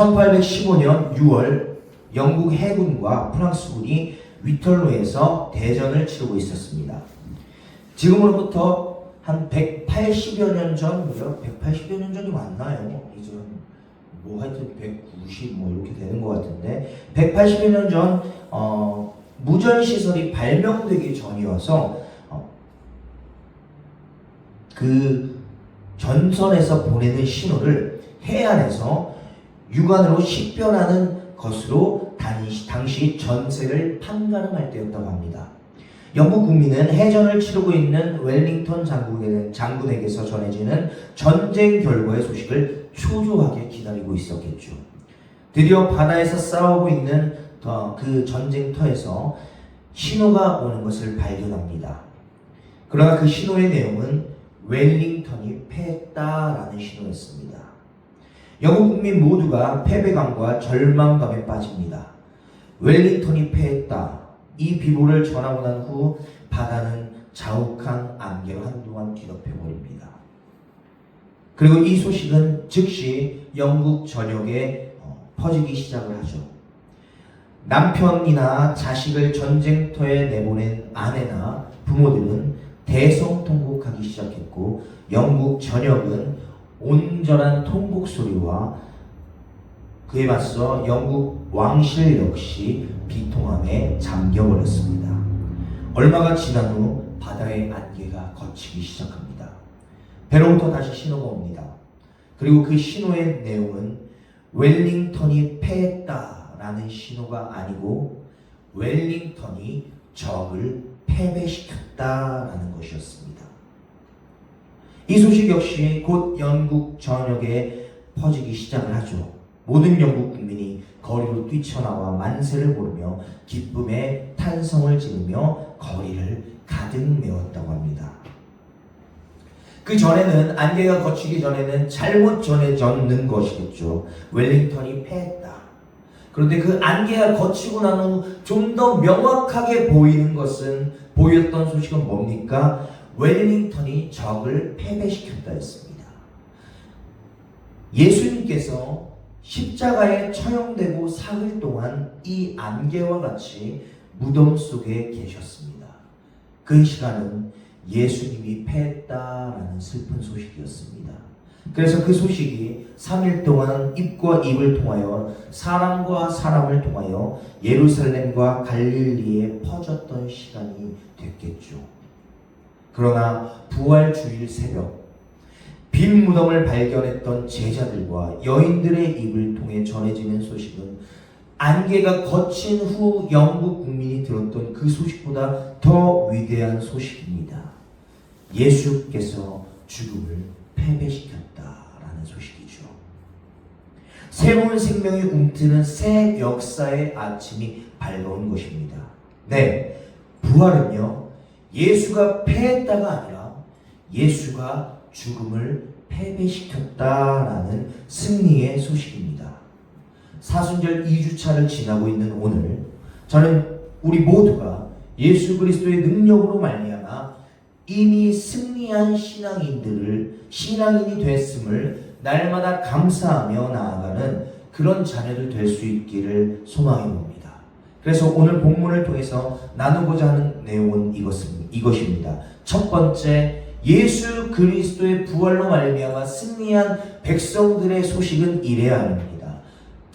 1815년 6월 영국 해군과 프랑스군이 위털로에서 대전을 치르고 있었습니다. 지금으로부터 한 180여 년 전, 180여 년 전이 맞나요? 이제 뭐 하여튼 190 뭐 이렇게 되는 것 같은데 180여 년 전 무전 시설이 발명되기 전이어서 그 전선에서 보내는 신호를 해안에서 육안으로 식별하는 것으로 당시 전세를 판가름할 때였다고 합니다. 영국 국민은 해전을 치르고 있는 웰링턴 장군에게서 전해지는 전쟁 결과의 소식을 초조하게 기다리고 있었겠죠. 드디어 바다에서 싸우고 있는 그 전쟁터에서 신호가 오는 것을 발견합니다. 그러나 그 신호의 내용은 웰링턴이 패했다라는 신호였습니다. 영국 국민 모두가 패배감과 절망감에 빠집니다. 웰링턴이 패했다. 이 비보를 전하고 난 후 바다는 자욱한 안개로 한동안 뒤덮여버립니다. 그리고 이 소식은 즉시 영국 전역에 퍼지기 시작을 하죠. 남편이나 자식을 전쟁터에 내보낸 아내나 부모들은 대성통곡하기 시작했고 영국 전역은 온전한 통곡 소리와 그에 맞서 영국 왕실 역시 비통함에 잠겨버렸습니다. 얼마가 지난 후 바다의 안개가 걷히기 시작합니다. 배로부터 다시 신호가 옵니다. 그리고 그 신호의 내용은 웰링턴이 패했다라는 신호가 아니고 웰링턴이 적을 패배시켰다라는 것이었습니다. 이 소식 역시 곧 영국 전역에 퍼지기 시작을 하죠. 모든 영국 국민이 거리로 뛰쳐나와 만세를 부르며 기쁨의 탄성을 지르며 거리를 가득 메웠다고 합니다. 그 전에는 안개가 걷히기 전에는 잘못 전해졌는 것이겠죠. 웰링턴이 패했다. 그런데 그 안개가 걷히고 난 후 좀 더 명확하게 보였던 소식은 뭡니까? 웰링턴이 적을 패배시켰다 했습니다. 예수님께서 십자가에 처형되고 사흘 동안 이 안개와 같이 무덤 속에 계셨습니다. 그 시간은 예수님이 패했다라는 슬픈 소식이었습니다. 그래서 그 소식이 3일 동안 입과 입을 통하여 사람과 사람을 통하여 예루살렘과 갈릴리에 퍼졌던 시간이 됐겠죠. 그러나 부활주일 새벽 빈 무덤을 발견했던 제자들과 여인들의 입을 통해 전해지는 소식은 안개가 걷힌 후 영국 국민이 들었던 그 소식보다 더 위대한 소식입니다. 예수께서 죽음을 패배시켰다라는 소식이죠. 새로운 생명이 움트는 새 역사의 아침이 밝아온 것입니다. 네, 부활은요, 예수가 패했다가 아니라 예수가 죽음을 패배시켰다라는 승리의 소식입니다. 사순절 2주차를 지나고 있는 오늘 저는 우리 모두가 예수 그리스도의 능력으로 말미암아 이미 승리한 신앙인이 됐음을 날마다 감사하며 나아가는 그런 자녀들 될 수 있기를 소망해 봅니다. 그래서 오늘 본문을 통해서 나누고자 하는 내용은 이것입니다. 첫 번째, 예수 그리스도의 부활로 말미암아 승리한 백성들의 소식은 이래야 합니다.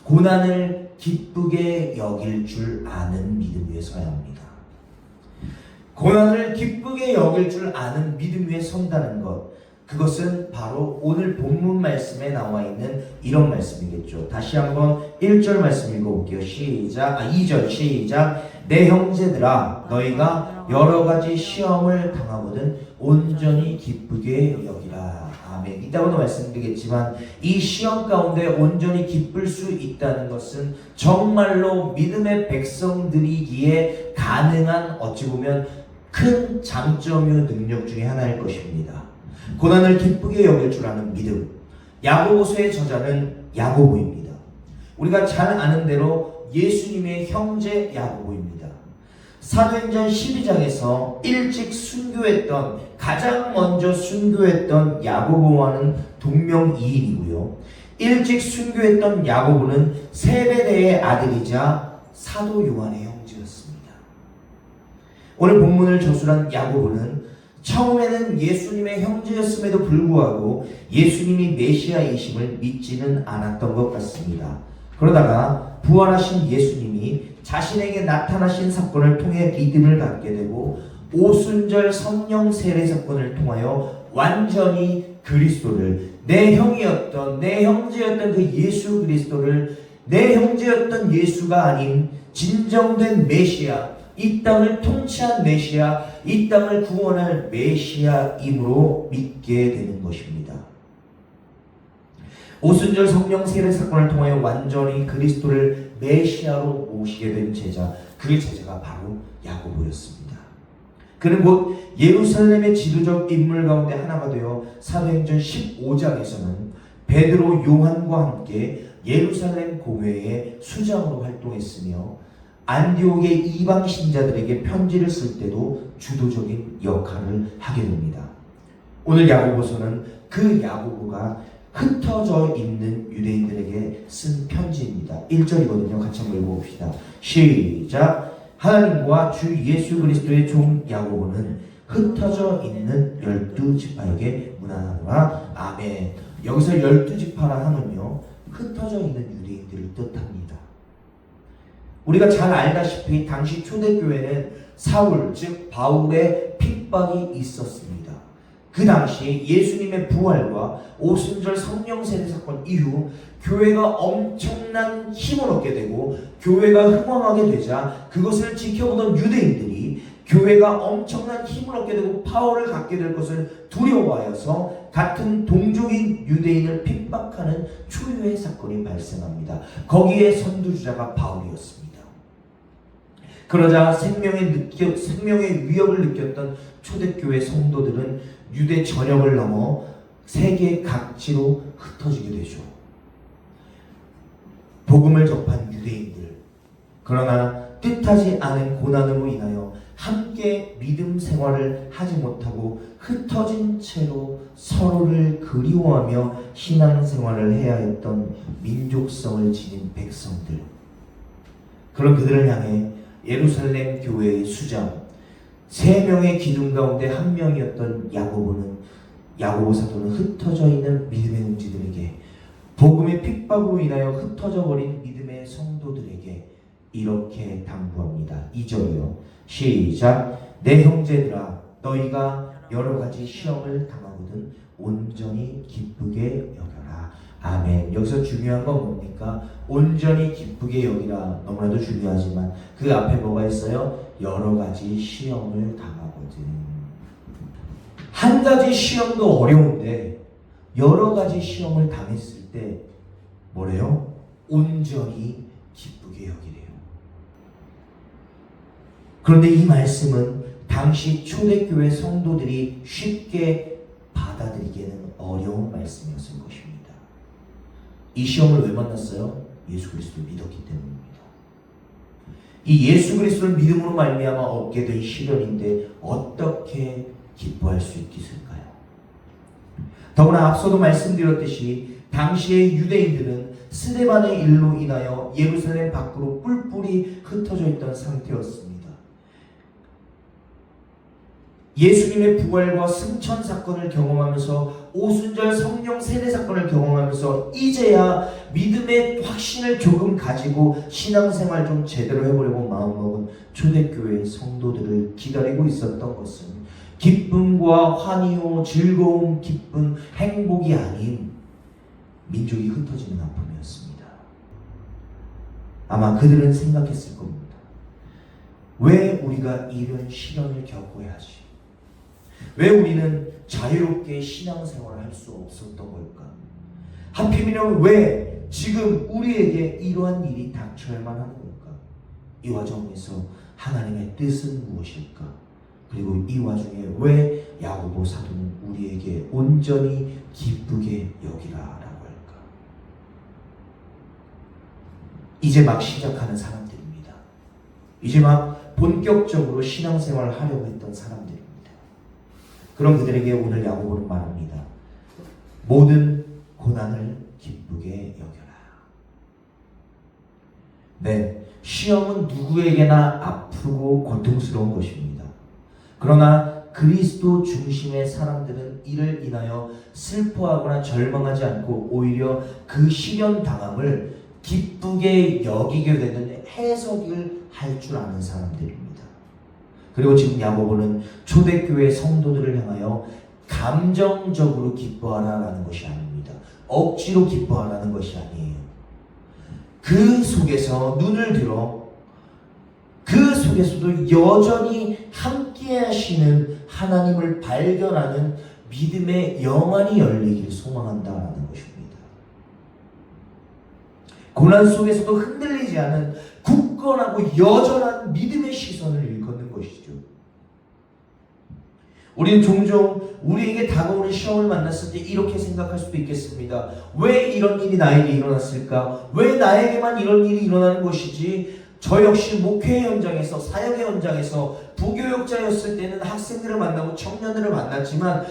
고난을 기쁘게 여길 줄 아는 믿음 위에 서야 합니다. 고난을 기쁘게 여길 줄 아는 믿음 위에 선다는 것, 그것은 바로 오늘 본문 말씀에 나와 있는 이런 말씀이겠죠. 다시 한번 1절 말씀 읽어볼게요. 2절 시작. 내 형제들아, 너희가 여러 가지 시험을 당하거든 온전히 기쁘게 여기라. 아멘. 이따가도 말씀드리겠지만 이 시험 가운데 온전히 기쁠 수 있다는 것은 정말로 믿음의 백성들이기에 가능한 어찌 보면 큰 장점이요 능력 중에 하나일 것입니다. 고난을 기쁘게 여길 줄 아는 믿음. 야고보서의 저자는 야고보입니다. 우리가 잘 아는 대로 예수님의 형제 야고보입니다. 사도행전 12장에서 일찍 가장 먼저 순교했던 야고보와는 동명이인이고요. 일찍 순교했던 야고보는 세베대의 아들이자 사도 요한의 형제였습니다. 오늘 본문을 저술한 야고보는 처음에는 예수님의 형제였음에도 불구하고 예수님이 메시아이심을 믿지는 않았던 것 같습니다. 그러다가 부활하신 예수님이 자신에게 나타나신 사건을 통해 믿음을 갖게 되고 오순절 성령 세례 사건을 통하여 완전히 그리스도를 내 형제였던 그 예수 그리스도를 내 형제였던 예수가 아닌 진정된 메시아, 이 땅을 통치한 메시아, 이 땅을 구원할 메시아임으로 믿게 되는 것입니다. 오순절 성령 세례 사건을 통하여 완전히 그리스도를 메시아로 모시게 된 제자, 그 제자가 바로 야고보였습니다. 그는 곧 예루살렘의 지도적 인물 가운데 하나가 되어 사도행전 15장에서는 베드로, 요한과 함께 예루살렘 공회의 수장으로 활동했으며 안디옥의 이방 신자들에게 편지를 쓸 때도 주도적인 역할을 하게 됩니다. 오늘 야고보서는 그 야고보가 흩어져 있는 유대인들에게 쓴 편지입니다. 1절이거든요. 같이 한번 읽어봅시다. 시작. 하나님과 주 예수 그리스도의 종 야고보는 흩어져 있는 12지파에게 문안하노라. 아멘. 여기서 12지파라 함은요, 흩어져 있는 유대인들을 뜻합니다. 우리가 잘 알다시피 당시 초대교회는 사울, 즉 바울의 핍박이 있었습니다. 그 당시 예수님의 부활과 오순절 성령 세례 사건 이후 교회가 엄청난 힘을 얻게 되고 교회가 흥왕하게 되자 그것을 지켜보던 유대인들이 교회가 엄청난 힘을 얻게 되고 파워를 갖게 될 것을 두려워하여서 같은 동족인 유대인을 핍박하는 초유의 사건이 발생합니다. 거기에 선두주자가 바울이었습니다. 그러자 생명의 위협을 느꼈던 초대교회 성도들은 유대 전역을 넘어 세계 각지로 흩어지게 되죠. 복음을 접한 유대인들, 그러나 뜻하지 않은 고난으로 인하여 함께 믿음 생활을 하지 못하고 흩어진 채로 서로를 그리워하며 신앙 생활을 해야 했던 민족성을 지닌 백성들, 그런 그들을 향해 예루살렘 교회의 수장, 3명의 기둥 가운데 한 명이었던 야고보 사도는 흩어져 있는 믿음의 형제들에게, 복음의 핍박으로 인하여 흩어져 버린 믿음의 성도들에게 이렇게 당부합니다. 2절이요. 시작. 내 형제들아, 너희가 여러 가지 시험을 당하거든 온전히 기쁘게 여겨라. 아멘. 여기서 중요한 건 뭡니까? 온전히 기쁘게 여기라. 너무나도 중요하지만 그 앞에 뭐가 있어요? 여러 가지 시험을 당하거든. 한 가지 시험도 어려운데 여러 가지 시험을 당했을 때 뭐래요? 온전히 기쁘게 여기래요. 그런데 이 말씀은 당시 초대교회 성도들이 쉽게 받아들이기에는 어려운 말씀이었을 것입니다. 이 시험을 왜 만났어요? 예수 그리스도를 믿었기 때문입니다. 이 예수 그리스도를 믿음으로 말미암아 얻게 된 시련인데 어떻게 기뻐할 수 있겠을까요? 더구나 앞서도 말씀드렸듯이 당시의 유대인들은 스데반의 일로 인하여 예루살렘 밖으로 뿔뿔이 흩어져 있던 상태였습니다. 예수님의 부활과 승천 사건을 경험하면서 오순절 성령 세례 사건을 경험하면서 이제야 믿음의 확신을 조금 가지고 신앙생활 좀 제대로 해보려고 마음먹은 초대교회 성도들을 기다리고 있었던 것은 기쁨과 환희요 즐거움, 기쁨, 행복이 아닌 민족이 흩어지는 아픔이었습니다. 아마 그들은 생각했을 겁니다. 왜 우리가 이런 시련을 겪어야 하지? 왜 우리는 자유롭게 신앙생활을 할 수 없었던 걸까? 하필이면 왜 지금 우리에게 이러한 일이 닥쳐야만 하는 걸까? 이 과정에서 하나님의 뜻은 무엇일까? 그리고 이 와중에 왜 야고보 사도는 우리에게 온전히 기쁘게 여기라라고 할까? 이제 막 시작하는 사람들입니다. 이제 막 본격적으로 신앙생활을 하려고 했던 사람들입니다. 그런 그들에게 오늘 야고보는 말합니다. 모든 고난을 기쁘게 여겨라. 네, 시험은 누구에게나 아프고 고통스러운 것입니다. 그러나 그리스도 중심의 사람들은 이를 인하여 슬퍼하거나 절망하지 않고 오히려 그 시련 당함을 기쁘게 여기게 되는 해석을 할 줄 아는 사람들입니다. 그리고 지금 야고보는 초대교회 성도들을 향하여 감정적으로 기뻐하라라는 것이 아닙니다. 억지로 기뻐하라는 것이 아니에요. 그 속에서 눈을 들어 그 속에서도 여전히 함께 하시는 하나님을 발견하는 믿음의 영안이 열리기를 소망한다라는 것입니다. 고난 속에서도 흔들리지 않은 굳건하고 여전한 믿음의 시선을 일컫는 것이죠. 우리는 종종 우리에게 다가오는 시험을 만났을 때 이렇게 생각할 수도 있겠습니다. 왜 이런 일이 나에게 일어났을까? 왜 나에게만 이런 일이 일어나는 것이지? 저 역시 목회 현장에서, 사역의 현장에서 부교역자였을 때는 학생들을 만나고 청년들을 만났지만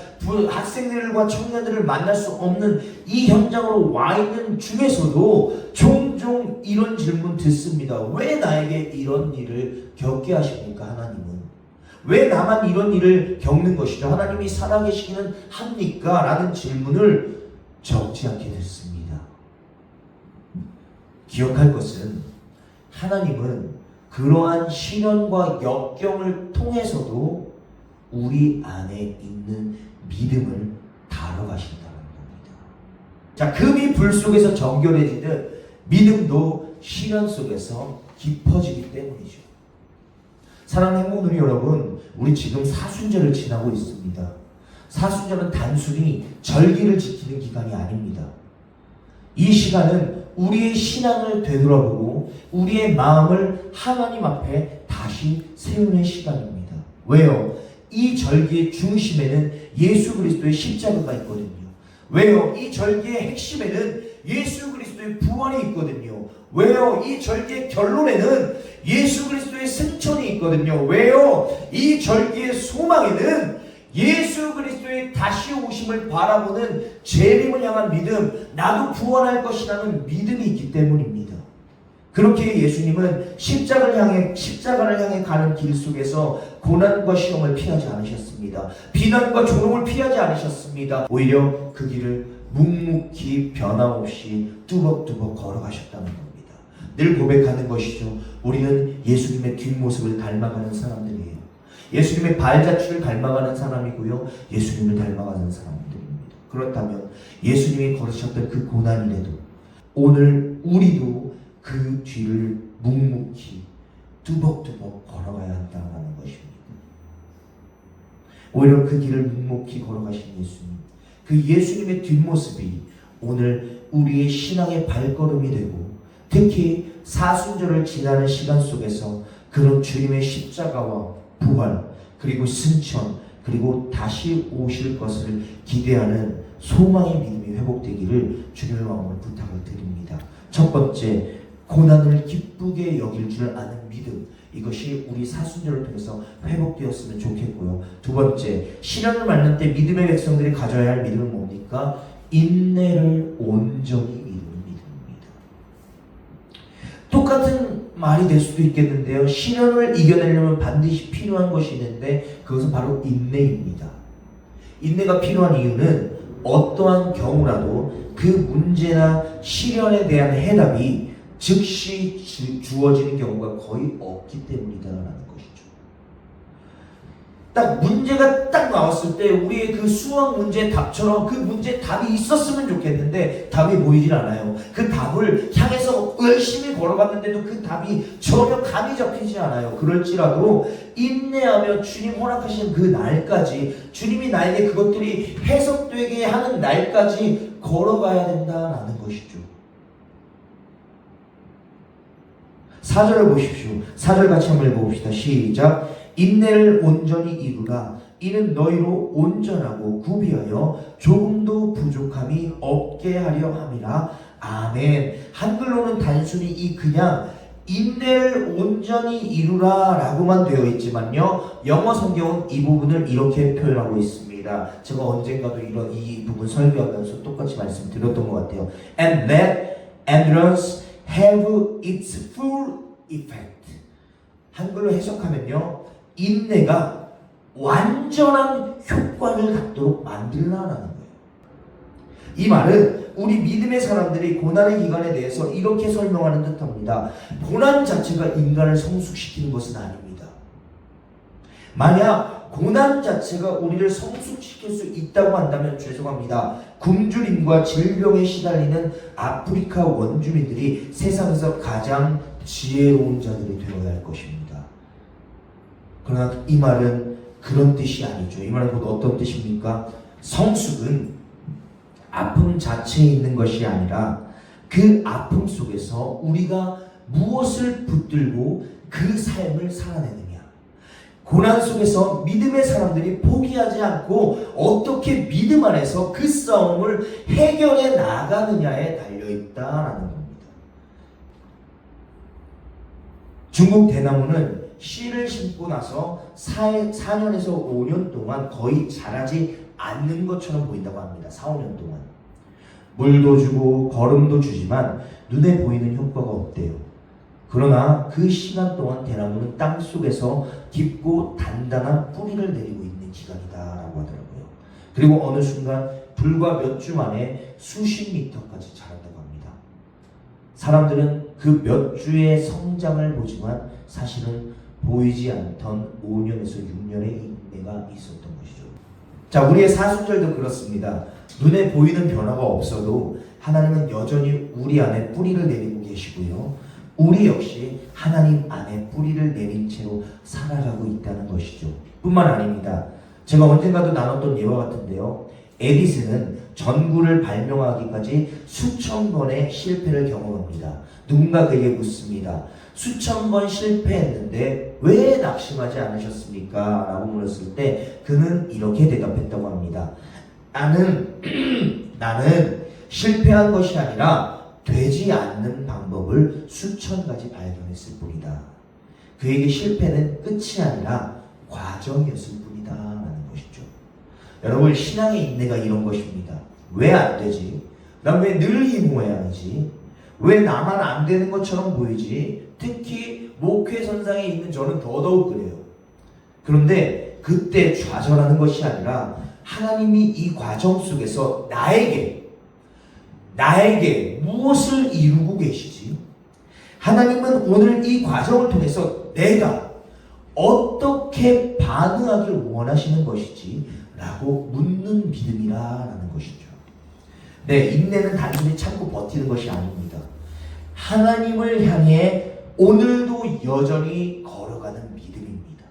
학생들과 청년들을 만날 수 없는 이 현장으로 와 있는 중에서도 종종 이런 질문 듣습니다. 왜 나에게 이런 일을 겪게 하십니까, 하나님은? 왜 나만 이런 일을 겪는 것이죠? 하나님이 살아계시기는 합니까? 라는 질문을 적지 않게 듣습니다. 기억할 것은 하나님은 그러한 시련과 역경을 통해서도 우리 안에 있는 믿음을 다뤄가신다는 겁니다. 자, 금이 불 속에서 정결해지듯 믿음도 시련 속에서 깊어지기 때문이죠. 사랑하는 행복누리 여러분, 우리 지금 사순절을 지나고 있습니다. 사순절은 단순히 절기를 지키는 기간이 아닙니다. 이 시간은 우리의 신앙을 되돌아보고 우리의 마음을 하나님 앞에 다시 세우는 시간입니다. 왜요? 이 절기의 중심에는 예수 그리스도의 십자가가 있거든요. 왜요? 이 절기의 핵심에는 예수 그리스도의 부활이 있거든요. 왜요? 이 절기의 결론에는 예수 그리스도의 승천이 있거든요. 왜요? 이 절기의 소망에는 예수 그리스도의 다시 오심을 바라보는 재림을 향한 믿음, 나도 구원할 것이라는 믿음이 있기 때문입니다. 그렇게 예수님은 십자가를 향해 가는 길 속에서 고난과 시험을 피하지 않으셨습니다. 비난과 조롱을 피하지 않으셨습니다. 오히려 그 길을 묵묵히 변함없이 뚜벅뚜벅 걸어가셨다는 겁니다. 늘 고백하는 것이죠. 우리는 예수님의 뒷모습을 닮아가는 사람들이에요. 예수님의 발자취를 닮아가는 사람이고요. 예수님을 닮아가는 사람들입니다. 그렇다면 예수님이 걸으셨던 그 고난이라도 오늘 우리도 그 뒤를 묵묵히 뚜벅뚜벅 걸어가야 한다는 것입니다. 오히려 그 길을 묵묵히 걸어가신 예수님, 그 예수님의 뒷모습이 오늘 우리의 신앙의 발걸음이 되고 특히 사순절을 지나는 시간 속에서 그런 주님의 십자가와 부활, 그리고 승천, 그리고 다시 오실 것을 기대하는 소망의 믿음이 회복되기를 주님의 마음으로 부탁을 드립니다. 첫 번째, 고난을 기쁘게 여길 줄 아는 믿음, 이것이 우리 사순절을 통해서 회복되었으면 좋겠고요. 두 번째, 시련을 만날 때 믿음의 백성들이 가져야 할 믿음은 뭡니까? 인내를 온전히 이루는 믿음입니다. 똑같은 말이 될 수도 있겠는데요. 시련을 이겨내려면 반드시 필요한 것이 있는데 그것은 바로 인내입니다. 인내가 필요한 이유는 어떠한 경우라도 그 문제나 시련에 대한 해답이 즉시 주어지는 경우가 거의 없기 때문이다라는 것이죠. 딱 문제가 딱 나왔을 때 우리의 그 수학 문제 답처럼 그 문제 답이 있었으면 좋겠는데 답이 보이질 않아요. 그 답을 향해서 열심히 걸어갔는데도 그 답이 전혀 감이 잡히지 않아요. 그럴지라도 인내하며 주님 허락하신 그 날까지, 주님이 나에게 그것들이 해석되게 하는 날까지 걸어가야 된다라는 것이죠. 4절을 보십시오. 4절 같이 한번 읽어봅시다. 시작. 인내를 온전히 이루라. 이는 너희로 온전하고 구비하여 조금도 부족함이 없게 하려 함이라. 아멘. 한글로는 단순히 이 그냥 인내를 온전히 이루라 라고만 되어 있지만요, 영어 성경은 이 부분을 이렇게 표현하고 있습니다. 아닙니다. 제가 언젠가도 이 부분 설교하면서 똑같이 말씀드렸던 것 같아요. And let endurance have its full effect. 한글로 해석하면요, 인내가 완전한 효과를 갖도록 만들라라는 거예요. 이 말은 우리 믿음의 사람들이 고난의 기간에 대해서 이렇게 설명하는 듯합니다. 고난 자체가 인간을 성숙시키는 것은 아닙니다. 만약 고난 자체가 우리를 성숙시킬 수 있다고 한다면 죄송합니다. 굶주림과 질병에 시달리는 아프리카 원주민들이 세상에서 가장 지혜로운 자들이 되어야 할 것입니다. 그러나 이 말은 그런 뜻이 아니죠. 이 말은 곧 어떤 뜻입니까? 성숙은 아픔 자체에 있는 것이 아니라 그 아픔 속에서 우리가 무엇을 붙들고 그 삶을 살아내느냐. 고난 속에서 믿음의 사람들이 포기하지 않고 어떻게 믿음 안에서 그 싸움을 해결해 나가느냐에 달려있다라는 겁니다. 중국 대나무는 씨를 심고 나서 4년에서 5년 동안 거의 자라지 않는 것처럼 보인다고 합니다. 4, 5년 동안. 물도 주고 거름도 주지만 눈에 보이는 효과가 없대요. 그러나 그 시간 동안 대나무는 땅 속에서 깊고 단단한 뿌리를 내리고 있는 기간이다라고 하더라고요. 그리고 어느 순간 불과 몇 주 만에 수십 미터까지 자란다고 합니다. 사람들은 그 몇 주의 성장을 보지만 사실은 보이지 않던 5년에서 6년의 인내가 있었던 것이죠. 자, 우리의 사순절도 그렇습니다. 눈에 보이는 변화가 없어도 하나님은 여전히 우리 안에 뿌리를 내리고 계시고요. 우리 역시 하나님 안에 뿌리를 내린 채로 살아가고 있다는 것이죠. 뿐만 아닙니다. 제가 언젠가도 나눴던 예와 같은데요. 에디슨은 전구를 발명하기까지 수천 번의 실패를 경험합니다. 누군가 그에게 묻습니다. 수천 번 실패했는데 왜 낙심하지 않으셨습니까? 라고 물었을 때 그는 이렇게 대답했다고 합니다. 나는 실패한 것이 아니라 되지 않는 방법을 수천 가지 발견했을 뿐이다. 그에게 실패는 끝이 아니라 과정이었을 뿐이다 라는 것이죠. 여러분, 신앙의 인내가 이런 것입니다. 왜 안 되지? 난 왜 늘 이 모양이지? 왜 나만 안 되는 것처럼 보이지? 특히 목회선상에 있는 저는 더더욱 그래요. 그런데 그때 좌절하는 것이 아니라 하나님이 이 과정 속에서 나에게 무엇을 이루고 계시지? 하나님은 오늘 이 과정을 통해서 내가 어떻게 반응하길 원하시는 것이지? 라고 묻는 믿음이라는 것이죠. 네, 인내는 단순히 참고 버티는 것이 아닙니다. 하나님을 향해 오늘도 여전히 걸어가는 믿음입니다.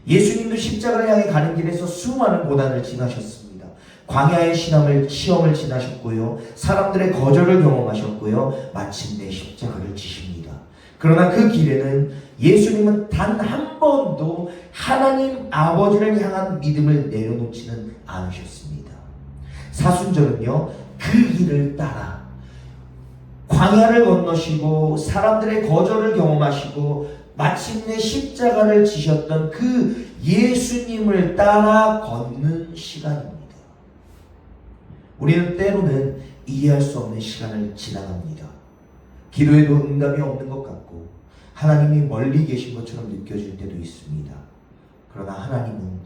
예수님도 십자가를 향해 가는 길에서 수많은 고난을 지나셨습니다. 광야의 시험을 지나셨고요. 사람들의 거절을 경험하셨고요. 마침내 십자가를 지십니다. 그러나 그 길에는 예수님은 단 한 번도 하나님 아버지를 향한 믿음을 내려놓지는 않으셨습니다. 사순절은요, 그 길을 따라 광야를 건너시고 사람들의 거절을 경험하시고 마침내 십자가를 지셨던 그 예수님을 따라 걷는 시간입니다. 우리는 때로는 이해할 수 없는 시간을 지나갑니다. 기도에도 응답이 없는 것 같고 하나님이 멀리 계신 것처럼 느껴질 때도 있습니다. 그러나 하나님은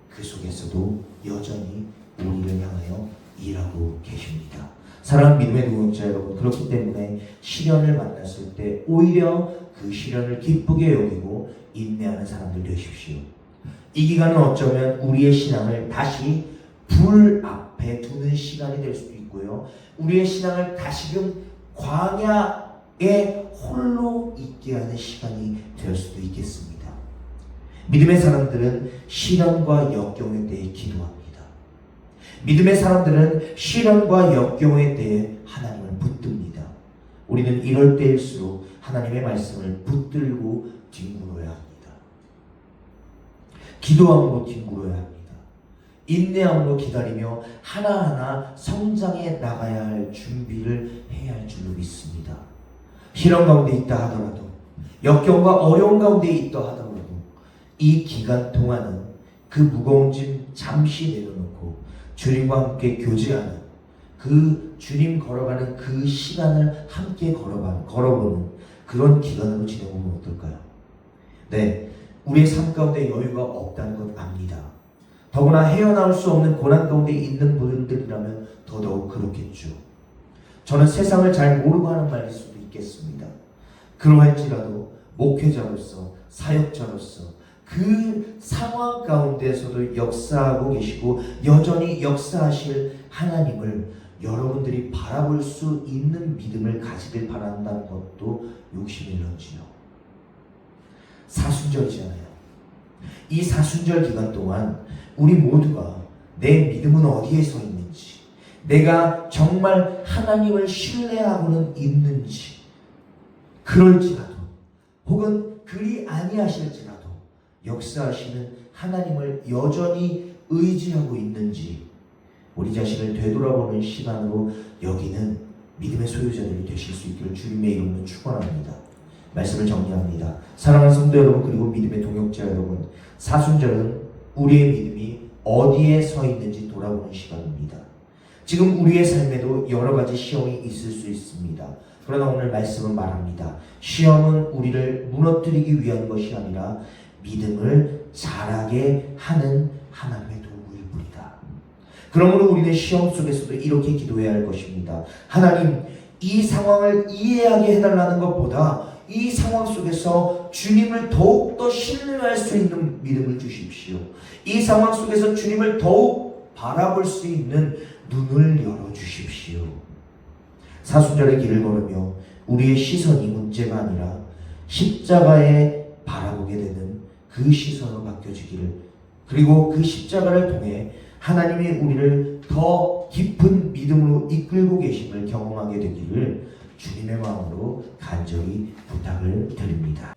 그 속에서도 여전히 우리를 향하여 일하고 계십니다. 사랑하는 믿음의 동역자 여러분, 그렇기 때문에 시련을 만났을 때 오히려 그 시련을 기쁘게 여기고 인내하는 사람들 되십시오. 이 기간은 어쩌면 우리의 신앙을 다시 불 앞에 두는 시간이 될 수도 있고요. 우리의 신앙을 다시금 광야에 홀로 있게 하는 시간이 될 수도 있겠습니다. 믿음의 사람들은 시련과 역경에 대해 기도합니다. 믿음의 사람들은 시련과 역경에 대해 하나님을 붙듭니다. 우리는 이럴 때일수록 하나님의 말씀을 붙들고 뒹굴어야 합니다. 기도함으로 뒹굴어야 합니다. 인내함으로 기다리며 하나하나 성장해 나가야 할 준비를 해야 할 줄로 믿습니다. 시련 가운데 있다 하더라도, 역경과 어려움 가운데 있다 하더라도 이 기간 동안은 그 무거운 짐 잠시 내려놓고 주님과 함께 교제하는 그 주님 걸어가는 그 시간을 함께 걸어보는 그런 기간으로 지내보면 어떨까요? 네, 우리의 삶 가운데 여유가 없다는 것 압니다. 더구나 헤어나올 수 없는 고난 가운데 있는 분들이라면 더더욱 그렇겠죠. 저는 세상을 잘 모르고 하는 말일 수도 있겠습니다. 그러할지라도 목회자로서, 사역자로서 그 상황 가운데서도 역사하고 계시고 여전히 역사하실 하나님을 여러분들이 바라볼 수 있는 믿음을 가지길 바란다는 것도 욕심일런지요. 사순절이잖아요. 이 사순절 기간 동안 우리 모두가 내 믿음은 어디에 서 있는지, 내가 정말 하나님을 신뢰하고는 있는지, 그럴지라도 혹은 그리 아니하실지라도 역사하시는 하나님을 여전히 의지하고 있는지 우리 자신을 되돌아보는 시간으로 여기는 믿음의 소유자들이 되실 수 있기를 주님의 이름으로 축원합니다. 말씀을 정리합니다. 사랑하는 성도 여러분, 그리고 믿음의 동역자 여러분, 사순절은 우리의 믿음이 어디에 서 있는지 돌아보는 시간입니다. 지금 우리의 삶에도 여러 가지 시험이 있을 수 있습니다. 그러나 오늘 말씀은 말합니다. 시험은 우리를 무너뜨리기 위한 것이 아니라 믿음을 자라게 하는 하나님의 도구일 뿐이다. 그러므로 우리는 시험 속에서도 이렇게 기도해야 할 것입니다. 하나님, 이 상황을 이해하게 해달라는 것보다 이 상황 속에서 주님을 더욱더 신뢰할 수 있는 믿음을 주십시오. 이 상황 속에서 주님을 더욱 바라볼 수 있는 눈을 열어주십시오. 사순절의 길을 걸으며 우리의 시선이 문제가 아니라 십자가에 바라보게 되는 그 시선으로 바뀌어지기를, 그리고 그 십자가를 통해 하나님이 우리를 더 깊은 믿음으로 이끌고 계심을 경험하게 되기를 주님의 마음으로 간절히 부탁을 드립니다.